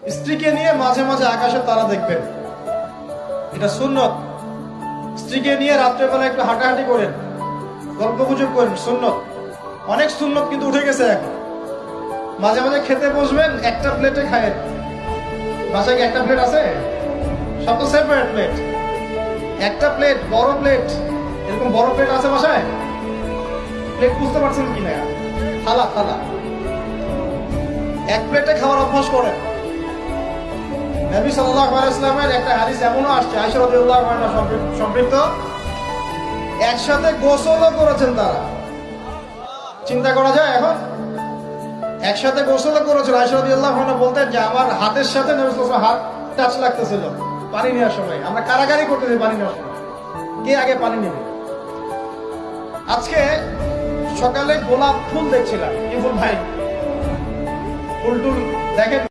স্ত্রীকে নিয়ে মাঝে মাঝে আকাশের তারা দেখবেন, এটা সুন্নত। স্ত্রীকে নিয়ে রাত্রেবেলা একটু হাঁটাহাঁটি করেন, গল্প গুজব করেন, সুন্নত। অনেক সুন্নত কিন্তু উঠে গেছে এখন। মাঝে মাঝে খেতে বসবেন, একটা প্লেটে খায়েন। বাসায় কি একটা প্লেট আছে? সব তো সেপারেট প্লেট। একটা প্লেট, বড় প্লেট, এরকম বড় প্লেট আছে বাসায়? প্লেট বুঝতে পারছেন কিনা? থালা থালা, এক প্লেটে খাওয়ার অভ্যাস করেন। নবী সাল্লাল্লাহু আলাইহি ওয়াসাল্লামের একটা হাদিস এমনও আসছে, আয়েশা রাদিয়াল্লাহু আনহা সম্পৃক্ত, একসাথে গোসলও করেছেন তারা। চিন্তা করা যায় এখন? একসাথে গোসলও করেছেন। আয়েশা রাদিয়াল্লাহু আনহা বলতেন যে আমার হাতের সাথে নবী সাল্লাল্লাহু আলাইহি ওয়াসাল্লামের হাত টাচ লাগতেছিল পানি নেওয়ার সময়। আমরা কারাগারি করতেছি পানি নেওয়ার সময়, কে আগে পানি নেবে। আজকে সকালে গোলাপ ফুল দেখছিলাম, কি ফুল ভাই? ফুল টুল দেখেন।